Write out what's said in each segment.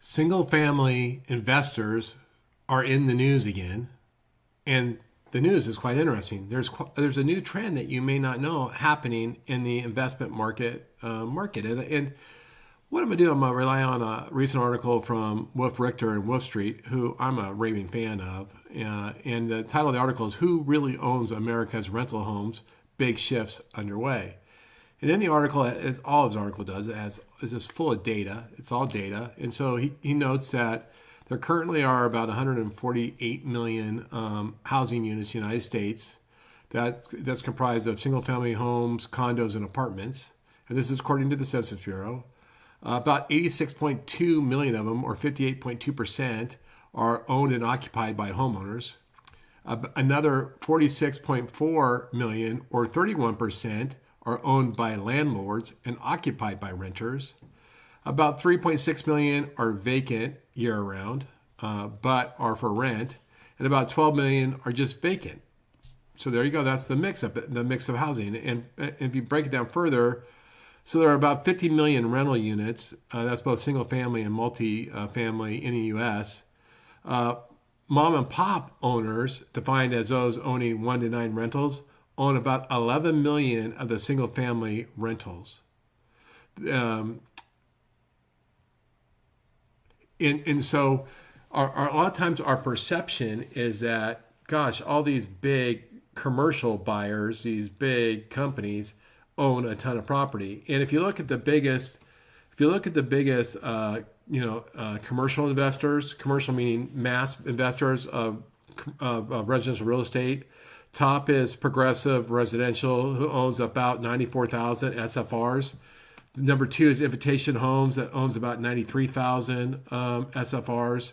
Single family investors are in the news again, and the news is quite interesting. There's a new trend that you may not know happening in the investment market, and what I'm gonna do, I'm gonna rely on a recent article from Richter and Wolf Street, who I'm a raving fan of, and the title of the article is "Who Really Owns America's Rental Homes? Big Shifts Underway." And in the article, as all his article does, it's just full of data. It's all data. And so he notes that there currently are about 148 million housing units in the United States. That's comprised of single-family homes, condos, and apartments. And this is according to the Census Bureau. About 86.2 million of them, or 58.2%, are owned and occupied by homeowners. Another 46.4 million, or 31%, are owned by landlords and occupied by renters. About 3.6 million are vacant year-round, but are for rent, and about 12 million are just vacant. So there you go. That's the mix of housing. And if you break it down further, so there are about 50 million rental units. That's both single-family and multi-family in the U.S. Mom and pop owners, defined as those owning 1 to 9 rentals, own about 11 million of the single-family rentals. And so a lot of times our perception is that, gosh, all these big commercial buyers, these big companies, own a ton of property. And if you look at the biggest, commercial investors, commercial meaning mass investors of residential real estate. Top is Progressive Residential, who owns about 94,000 SFRs. Number 2 is Invitation Homes, that owns about 93,000 SFRs.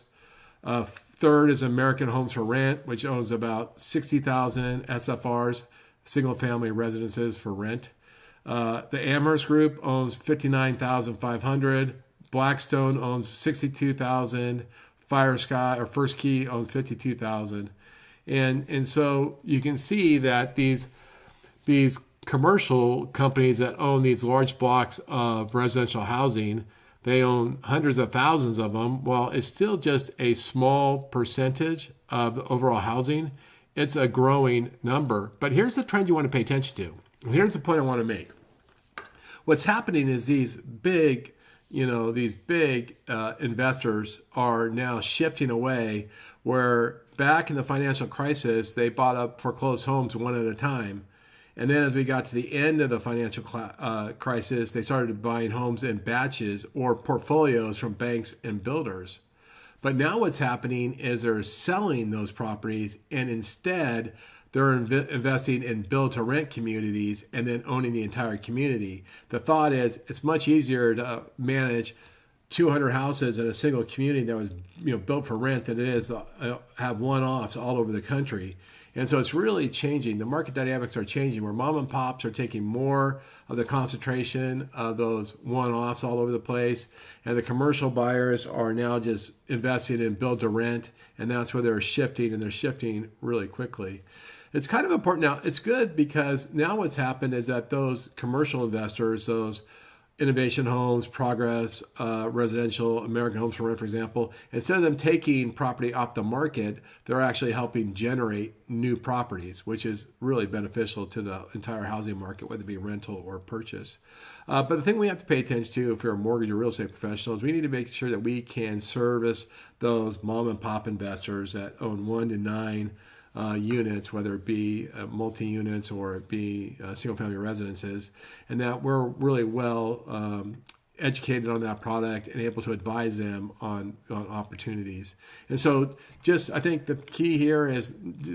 Third is American Homes for Rent, which owns about 60,000 SFRs, single-family residences for rent. The Amherst Group owns 59,500. Blackstone owns 62,000. First Key owns 52,000. And so you can see that these commercial companies that own these large blocks of residential housing, they own hundreds of thousands of them. While it's still just a small percentage of the overall housing, it's a growing number. But here's the trend you want to pay attention to. And here's the point I want to make. What's happening is these big investors are now shifting away, where back in the financial crisis, they bought up foreclosed homes one at a time. And then as we got to the end of the financial crisis, they started buying homes in batches or portfolios from banks and builders. But now what's happening is they're selling those properties, and instead they're investing in build-to-rent communities and then owning the entire community. The thought is it's much easier to manage 200 houses in a single community that was built for rent than it is to have one-offs all over the country. And so it's really changing. The market dynamics are changing, where mom and pops are taking more of the concentration of those one-offs all over the place, and the commercial buyers are now just investing in build-to-rent, and that's where they're shifting, and they're shifting really quickly. It's kind of important now. It's good because now what's happened is that those commercial investors, those Innovation Homes, Progress, Residential, American Homes for Rent, for example, instead of them taking property off the market, they're actually helping generate new properties, which is really beneficial to the entire housing market, whether it be rental or purchase. But the thing we have to pay attention to if you're a mortgage or real estate professional is we need to make sure that we can service those mom and pop investors that own 1 to 9 units, whether it be multi-units or it be single-family residences, and that we're really well educated on that product and able to advise them on opportunities. And so I think the key here is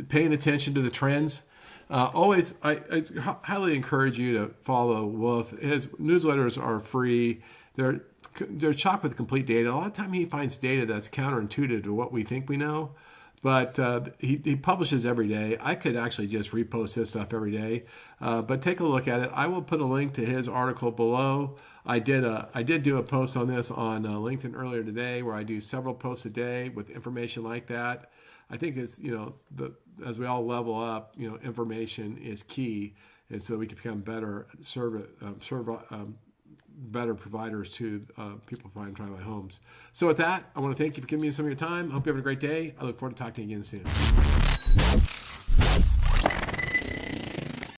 paying attention to the trends. I highly encourage you to follow Wolf. His newsletters are free. They're chocked with complete data. A lot of time he finds data that's counterintuitive to what we think we know. But he publishes every day. I could actually just repost his stuff every day. But take a look at it. I will put a link to his article below. I did do a post on this on LinkedIn earlier today, where I do several posts a day with information like that. I think as we all level up, information is key, and so we can become better better providers to people buying trying to buy homes. So with that, I want to thank you for giving me some of your time. I hope you have a great day. I look forward to talking to you again soon.